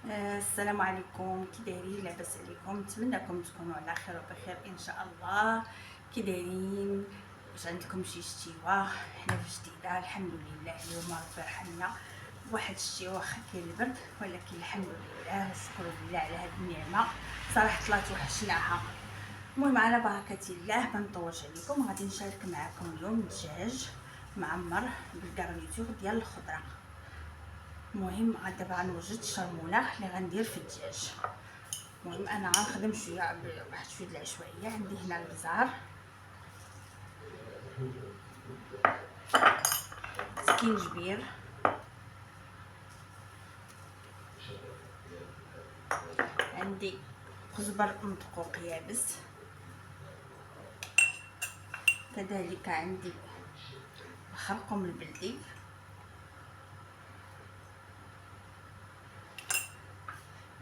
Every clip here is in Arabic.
السلام عليكم، كي دايرين؟ لاباس عليكم؟ نتمنىكم تكونوا على خير وبخير ان شاء الله. كي دايرين؟ واش عندكم شي شتيوه؟ حنا في جديده الحمد لله. اليوم ربي رحمنا بواحد الشتيوه، واخا كاين البرد ولكن الحمد لله والشكر لله على هذه النعمه. صراحه طلعت وحشناها. المهم على بركه الله ما نطولش عليكم، غادي نشارك معكم اليوم دجاج معمر بالكارنيتور ديال الخضره. المهم دابا غنوجد الشرموله اللي غندير في الدجاج. المهم انا غنخدم شويه واحد شويه د العشوائيه. عندي هنا البزار، سكينجبير، عندي كزبر مدقوق يابس، كذلك عندي الخرقوم البلدي،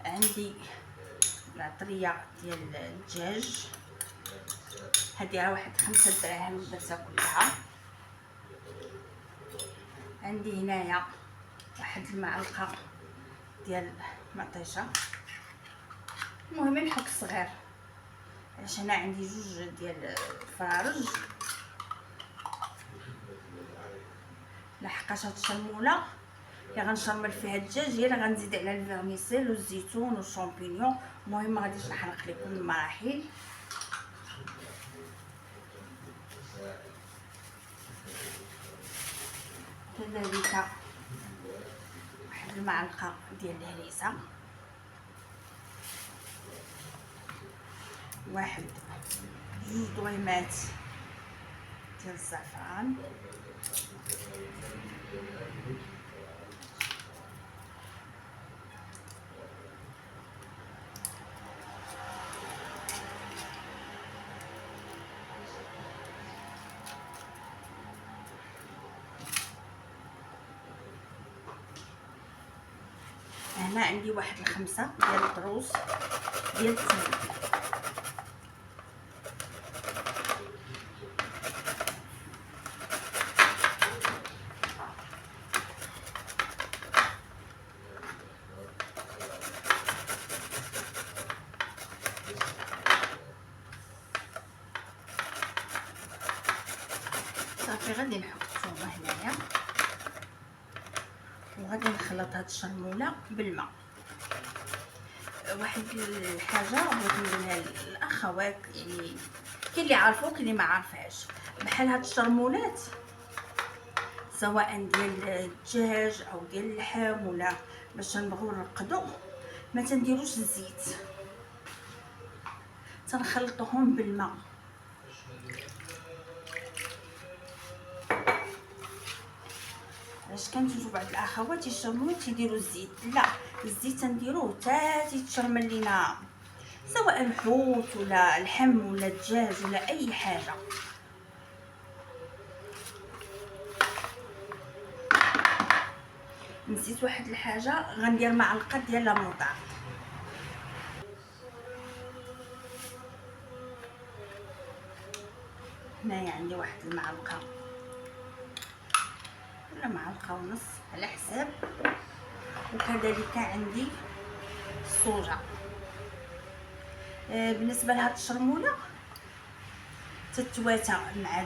عندي العطريه ديال الدجاج، هادي راه واحد 5 دراهم درتها كلها. عندي هنايا واحد المعلقه ديال مطيشه، المهم الحك صغير، علاش هنا عندي جوج ديال الفرارج. لحقاش هاد الشرموله اللي غنشرمل فيها الدجاج هي اللي غنزيد على الفيرميسيل والزيتون والشامبينيون. المهم ما غاديش نحرق لكم المراحل. كذلك واحد المعلقه ديال الهريسه، واحد جوج دويمات ديال الزعفران، هنا عندي واحد 5 ديال الدروس ديال التين. صافي غادي نحط الثومه هنايا وغادي نخلط هاد الشرموله بالماء. واحد الحاجه بغيت نقولها للاخوات، يعني كاين اللي عارفو كاين اللي ما عارفاش. بحال هاد الشرمولات سواء ديال الدجاج او ديال اللحم ولا باش نبغيو نرقدو، ما تنديروش الزيت، تنخلطوهم بالماء. علاش كنشوفوا بعض الاخوات يشرملوا تيديروا الزيت؟ لا، الزيت تنديروه حتى تيتشرمل لينا، سواء الحوت ولا اللحم ولا الدجاج ولا اي حاجه. نسيت واحد الحاجه، غندير معلقه ديال لاموطار. هنايا عندي واحد المعلقه ولا معلقه ونص على حساب. وكذلك عندي الصوجه. بالنسبه لهاد الشرموله تتواتى مع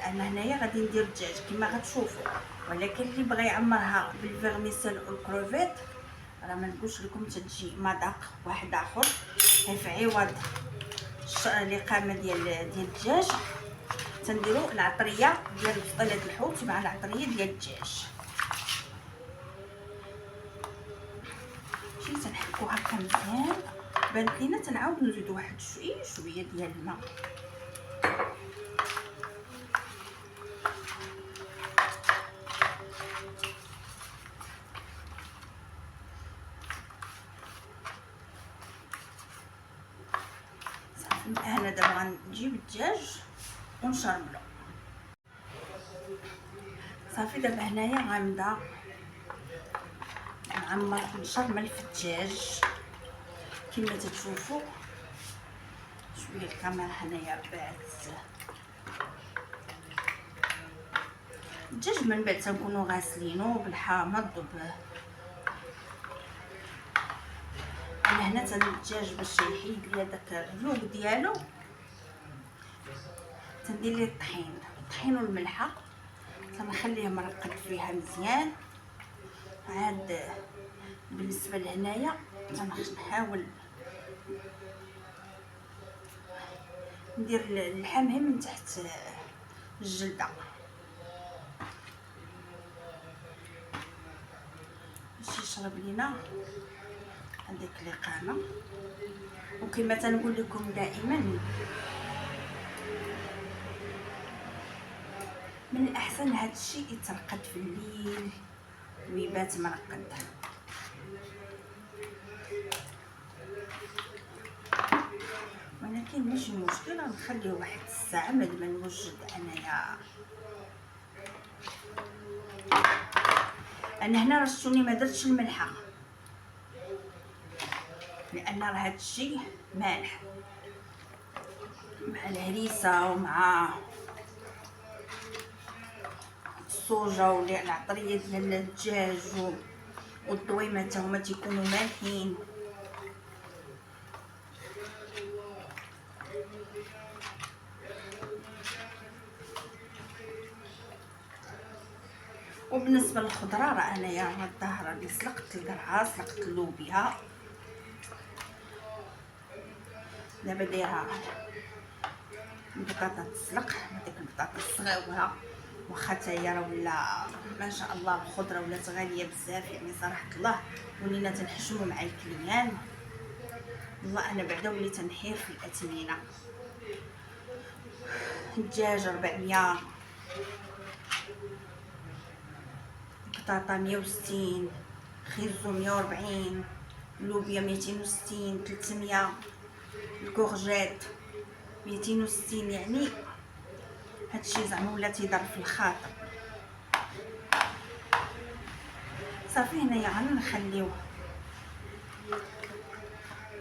انا هنايا غادي ندير الدجاج كما غتشوفوا، ولكن اللي بغى يعمرها بالفيرميسيل والكروفيت راه ما نقولش لكم تتجي مذاق واحد اخر. في عوض الاقامه ديال الدجاج تنديروا العطريه ديال بطيله الحوت مع العطريه ديال الدجاج. شي تنحكو هكا مزيان. بانت لينا تنعاود نزيدو واحد شويه ديال الماء. انا دابا غنجيب الدجاج ونشرملو. صافي دابا هنايا غنبدا نعمر نشرمل في الدجاج كما تشوفوا. شويه الكاميرا هنايا ربعت. الدجاج من بعد تنكونوا غاسلينو بالحامض هنا الدجاج باش يحيد لي داك اللوغ ديالو تندير ليه الطحين والملحه، تنخليه مرقد فيها مزيان. عاد بالنسبه لهنايا تنحاول ندير اللحم من تحت الجلده باش يشرب لينا هذيك الاقامه. وكما تنقول لكم دائما، من الاحسن هذا الشيء يترقد في الليل ويبات مرقد. ولكن ماشي مشكله، نخليه واحد الساعه ملي ما نوجد انايا. انا هنا رشتوني ما درتش الملحه لان راه هذا الشيء مالح مع الهريسه ومع الصوجه والعطريه ديال الدجاج والطويمه حتى هما تيكونوا مالحين. وبالنسبه للخضره راه انايا الظاهر راني سلقت القرعه، سلقت اللوبيا، دابا دايره البطاطا تسلق. هذيك البطاطا الصغيره واخا تاهي راه ولا ما شاء الله الخضره ولات غاليه بزاف، يعني صراحه الله ولينا تنحشموا مع الكليان. والله انا بعدا وليت نحير في الاثمنه. الدجاج 400، بطاطا 160، خيزو 140، لوبيا 260، 300، الكورجيت 260. يعني هادشي زعما ولا تيضرب في الخاطر. صافي هنايا غنخليوه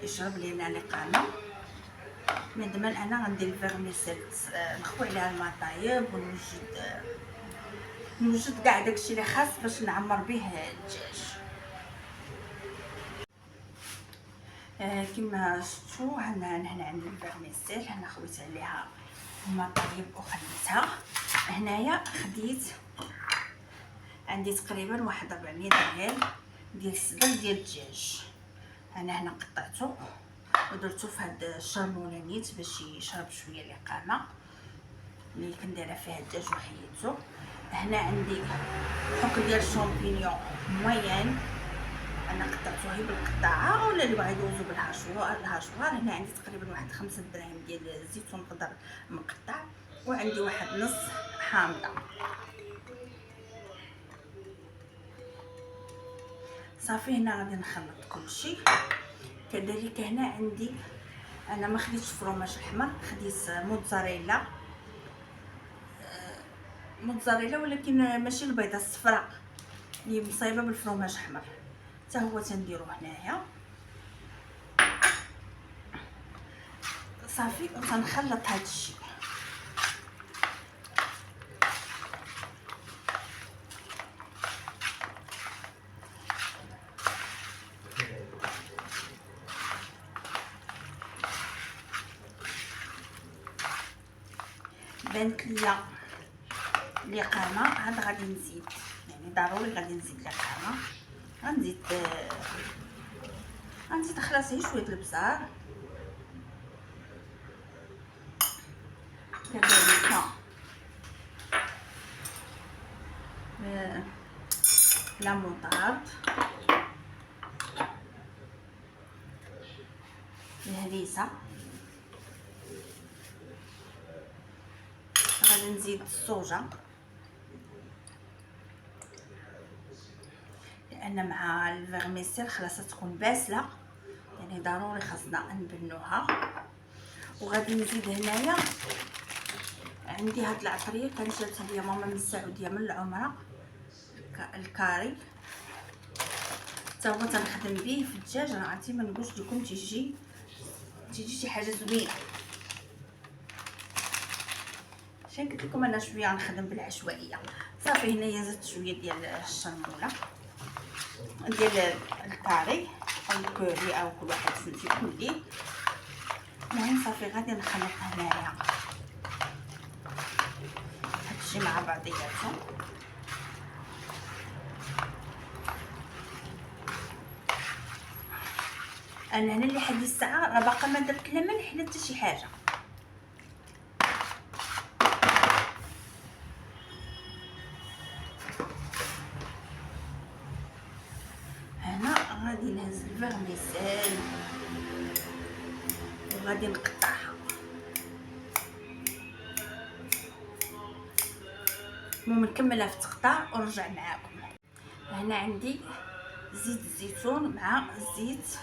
يشرب لينا الاقامه. من ضمن انا غندير الفيرميسيل، نخوي عليها الماء طايب ونوجد كاع داكشي اللي خاص باش نعمر به الدجاج. كما شفتوا هنا عندي الفيرميسيل، هنا خويت عليها الماء طايب وخليتها. هنايا خديت عندي تقريبا واحد 400 ريال ديال الصدر ديال الدجاج. انا هنا قطعته ودرتو في هاد الشرمولانيت باش يشرب شويه الاقامه اللي كنديرها فيها الدجاج وحيدته. هنا عندي حك ديال الشامبينيون موين، انا قطعته هي بالقطاعه، ولا اللي بغا يدوزو الهاشوار. هنا عندي تقريبا واحد 5 دراهم ديال الزيتون خضر مقطع، وعندي واحد نص حامضه. صافي هنا غادي نخلط كلشي. كذلك هنا عندي انا ما خديتش فرماج احمر، خديت موتزاريلا ولكن ماشي البيضه الصفراء اللي مصايبه بالفرماج احمر، حتى هو تنديرو هنايا. صافي وتنخلط هذا الشيء. بانت ليا الاقامه، عاد غادي نزيد، يعني ضروري غادي نزيد الاقامه. غنزيد خلاص هي شويه البزار، كذلك لا موطارد، الهريسه، غادي نزيد الصوجه لان مع الفيرميسيل خلاص تكون باسله، يعني ضروري خاصنا نبنوها. وغادي نزيد هنايا عندي هاد العطريه كانت جاتها ليا ماما من السعوديه من العمره، الكاري، حتى هو تنخدم به في الدجاج. راه عرفتي ما نقولش لكم تيجي شي حاجه زوينه. شحال قلت لكم انا شويه غنخدم بالعشوائيه. صافي هنايا زدت شويه ديال الشرموله ديال الكاري او الكوري او كل واحد فهمتي كلي. المهم صافي غادي نخلط هنايا هادشي مع بعضياتو. انا هنا لحد الساعه راه باقا ما درت لا ملح لا حتى شي حاجه. هنا غادي نهز الفرميسيل وغادي نقطعها. المهم نكملها في التقطاع ونرجع معاكم. هنا عندي زيت الزيتون مع الزيت.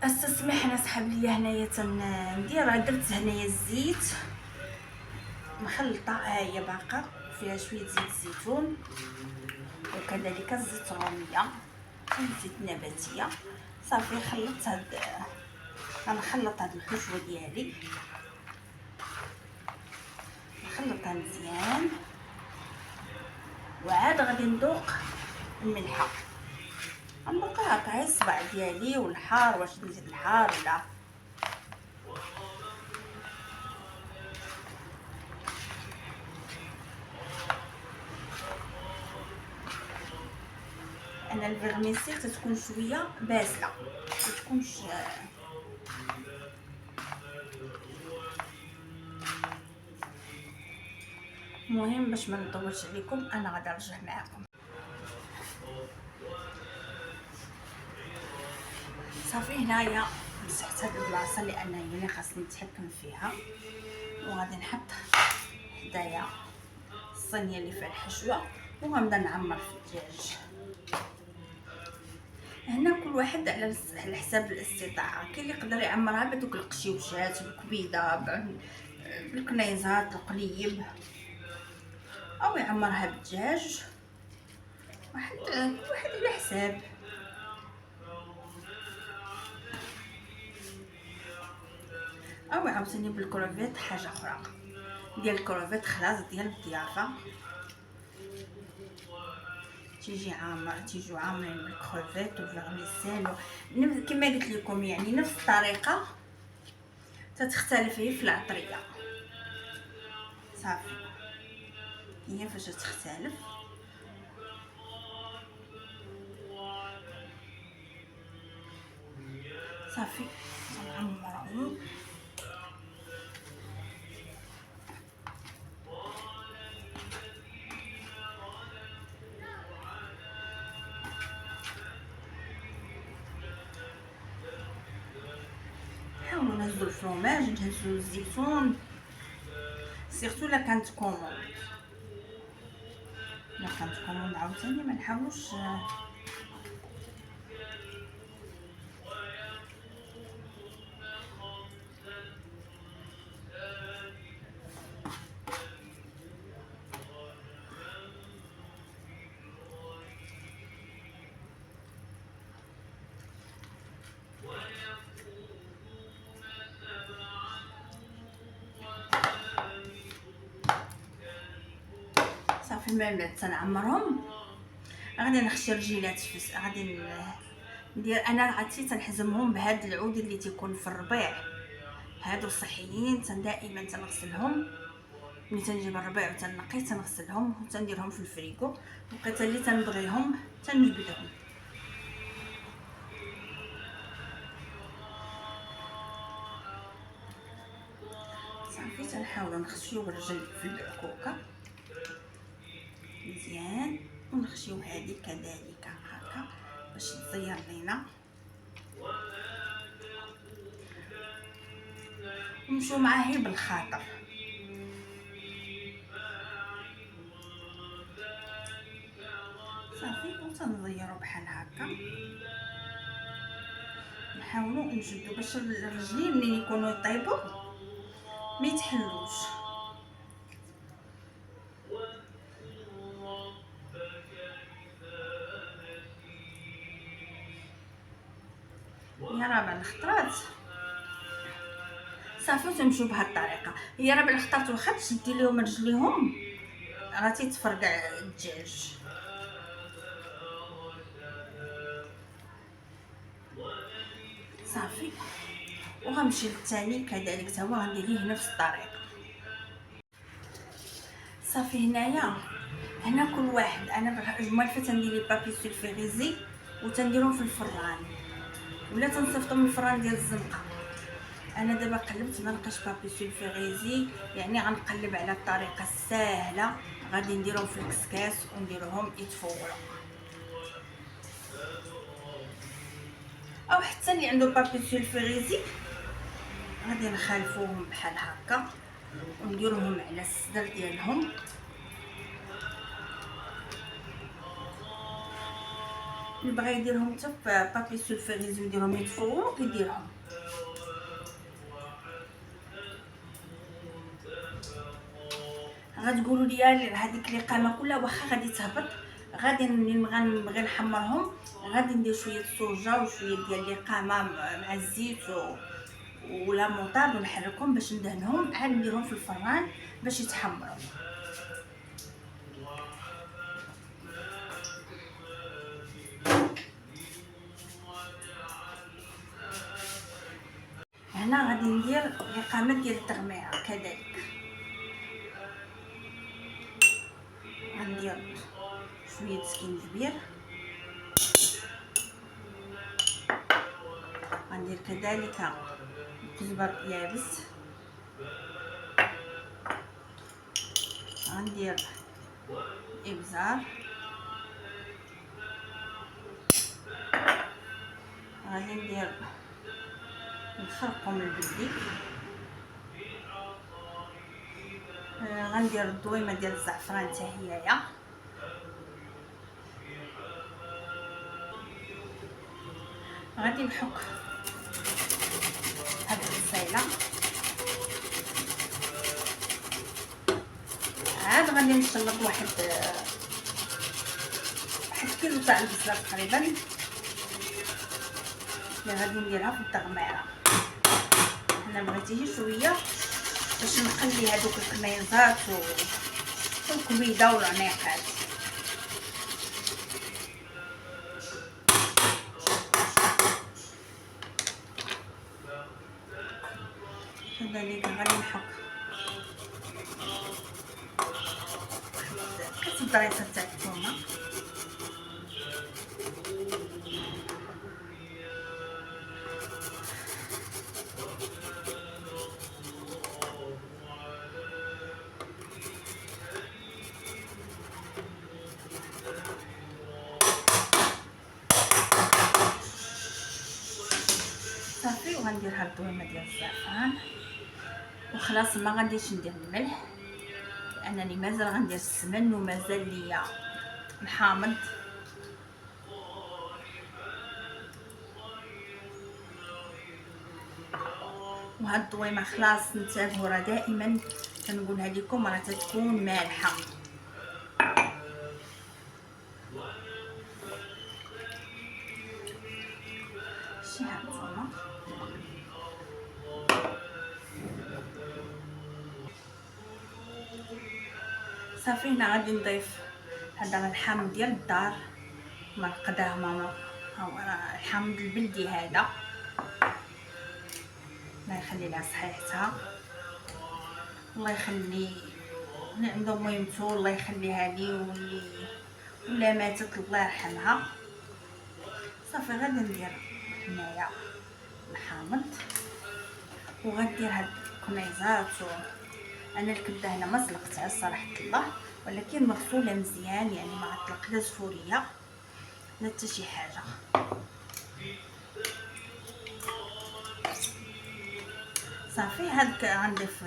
استسمح انا سحب ليا هنايا ندير درت هنايا الزيت مخلطه، ها هي باقا فيها شويه زيت الزيتون وكذلك الزيت الروميه والزيت النباتيه. صافي خلطت غنخلط هاد الحشوه ديالي، نخلطها مزيان وعاد غادي ندوق الملحه. غندوقها هكا الصباع ديالي والحار، واش نزيد الحار ولا. انا الفيرميسيل تتكون شويه باسله، تتكونش المهم باش ما نطولش عليكم انا غادي نرجع معكم. صافي هنايا مسحت هاد البلاصه لان هي اللي خاصني نتحكم فيها، وغادي نحط حدايا الصينيه اللي فيها الحشوه وغنبدا نعمر في الدجاج. هنا كل واحد على حساب الاستطاعه، كاين اللي يقدر يعمرها بدوك القشيوشات بالكبيده بالكنيزات القليب، او يعمرها بالدجاج، كل واحد على حساب. او عاوتاني بالكروفيت حاجه اخرى، ديال الكروفيت خلاص ديال الضيافه تيجيو عامرين بالكروفيت والفيرميسيل كما قلت لكم، يعني نفس الطريقه تتختلف هي في العطريه. صافي هي فاش تختلف. صافي نعمرهم نحاولوا نهزو الفرomاج، نهزو الزيتون، سيرتو لا كانت كوموند. لا كانت كوموند عاوتاني ما نحاولوش صافي. من بعد تنعمرهم غادي نخشي رجيلات فس، غادي ندير انا عرفتي تنحزمهم بهاد العود اللي تيكون في الربيع، هادو صحيين دائما تنغسلهم. ملي تنجيب الربيع وتنقي تنغسلهم وتنديرهم في الفريكو، وقت اللي تنبغيهم تنجبدهم. صافي تنحاولوا نخشيو الرجل في الكوكه مزيان، ونخشيو هذه كذلك هكا باش تزير لينا، ونمشيو معاه غير بالخاطر. صافي وتنزيرو بحال هكا، نحاولوا نشدو باش الرجلين ملي يكونوا يطيبوا ما يتحلوش. يا رابع الخطرات صافي تمشيو بهاد الطريقه. هي رابع الخطرات واخا تشدي ليهم رجليهم راه تيتفرقع الدجاج. صافي. وغنمشي للثاني كذلك تا هو غندير ليه نفس الطريقه. صافي هنا كل واحد انا الجمعه اللي تندير لي بابي سولفيغيزي وتنديرهم في الفران ولا تنصيفطهم من الفران ديال الزنقه. انا دابا قلبت ما لقيتش بابي سولفيغيزي، يعني غنقلب على الطريقه السهله. غادي نديرهم في الكسكاس ونديروهم يتفوروا، او حتى اللي عنده بابي سولفيغيزي غادي نخالفوهم بحال هكا ونديروهم على الصدر ديالهم. اللي بغى يديرهم حتى في بابي سولفيغيزي ويديرهم يتفوروا يديرهم. غتقولوا لي هذيك القامه كلها واخا غادي تهبط، غادي نبغي نحمرهم، غادي ندير شويه الصوجه وشويه ديال القامه مع الزيت ولا موطاد ونحركهم باش ندهنهم، عاد نديرهم في الفران باش يتحمروا. هنا غادي ندير القامه ديال التغميره كذلك. غندير شويه سكينجبير، غندير كذلك الكزبر يابس، غندير ابزار، غادي ندير الخرقوم البلدي، غندير الضويمه ديال الزعفران حتى هيايا، غادي نحك هاد البصيله، عاد غادي نشلط واحد كيلو تاع البصله تقريبا اللي غادي نديرها في التغميره. انا بغيتيه شويه باش نخلي هذوك الكنيزات والكبيده والعنيقات. كذلك غادي نحك كاس الضريفه تاع الثومه، صافي. وغندير هاد الضويمه ديال الزعفران وخلاص. ما غاديش ندير الملح لانني مازال غندير السمن ومازال ليا الحامض. وهاد الضويمه خلاص نتابعوا، راه دائما كنقولها لكم راه تتكون مالحه. شي هانتوما صافي. هنا غادي نضيف هذا الحامض ديال الدار مرقداه ماما، ها هو الحامض البلدي هذا، الله يخلي لها صحيحتها، الله يخلي اللي عنده ميمتو الله يخليها لي، واللي ولا ماتت الله يرحمها. صافي غادي ندير هنايا الحامض وغندير هاد الكنيزات. انا الكبده هنا ما سلقتها صراحه الله، ولكن مغسوله مزيان، يعني ما عطلق لا زفوريه لا حتى شي حاجه. صافي هاد غنضيف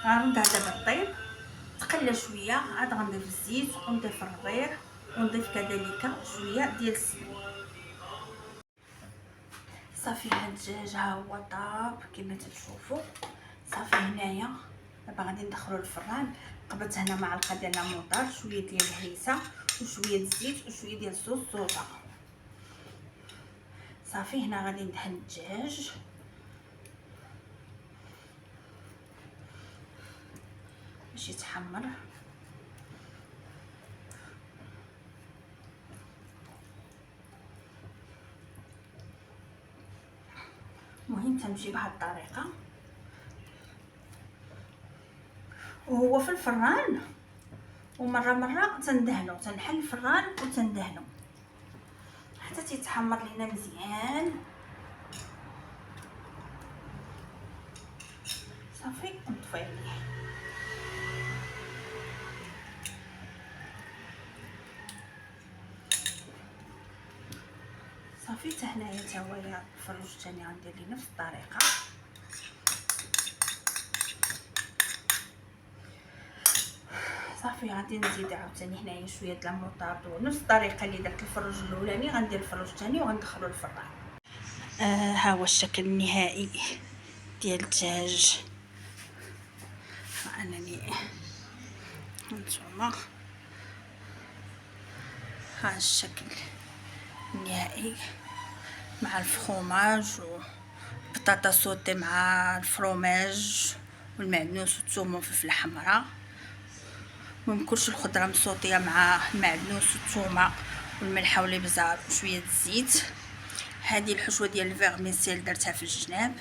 غنردها دابا طيب تقلى شويه، عاد غنضيف الزيت ونضيف الربيع ونضيف كذلك شويه ديال السمن. صافي هاد الدجاج ها هو طاب كما تشوفوا. صافي هنايا دابا غادي ندخلو الفران. قبلت هنا معلقه ديال الموطار، شويه ديال الهريسه وشويه الزيت وشويه ديال الصوص الصودا. صافي هنا غادي ندهن الدجاج باش يتحمر. المهم تنمشي بهذه الطريقه، وهو في الفران، ومره تندهنو، تنحل الفران وتندهنو حتى تيتحمر لينا مزيان. صافي نطفي عليه. صافي حتى هنايا تا هو الفروج الثاني غندير ليه نفس الطريقه. صافي غادي نزيد عاوتاني هنايا شويه د المطارد، ونفس الطريقه اللي درت الفروج الاولاني غندير الفروج الثاني وغندخلو الفران. ها هو الشكل النهائي ديال الدجاج. انني هانتوما ها الشكل النهائي مع الفخوماج وبطاطا سوتي مع الفروماج والمعدنوس والثوم والفلفل الحمراء. المهم كلشي الخضره مسوطيه مع المعدنوس والثومه والملحه والابزار وشويه الزيت. هذه الحشوه ديال الفيرميسيل درتها في الجناب.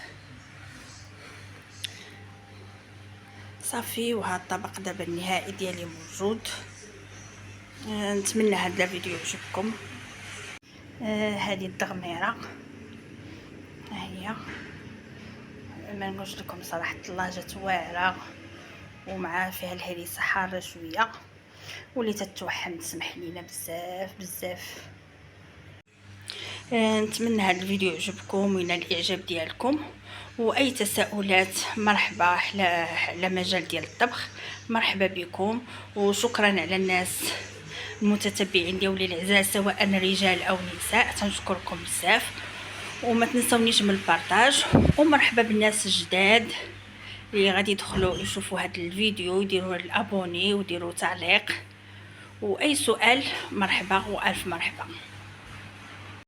صافي وهذا الطبق دابا النهائي ديالي موجود. نتمنى هذا الفيديو يعجبكم. هذه الدغميره ها هي، ما نقولش لكم صراحه الله جات واعره ومع فيها الهريسه حاره شويه واللي تتوحم تسمح لينا بزاف. نتمنى هذا الفيديو يعجبكم وينال الاعجاب ديالكم، واي تساؤلات مرحبا على مجال ديال الطبخ مرحبا بكم. وشكرا على الناس المتتبعين ديالي العزاز سواء رجال او نساء، تنشكركم بزاف. وما تنسونيش من البارطاج، ومرحبا بالناس الجداد اللي غادي يدخلوا يشوفوا هذا الفيديو يديروا الابوني ويديروا تعليق، واي سؤال مرحبا والف مرحبا.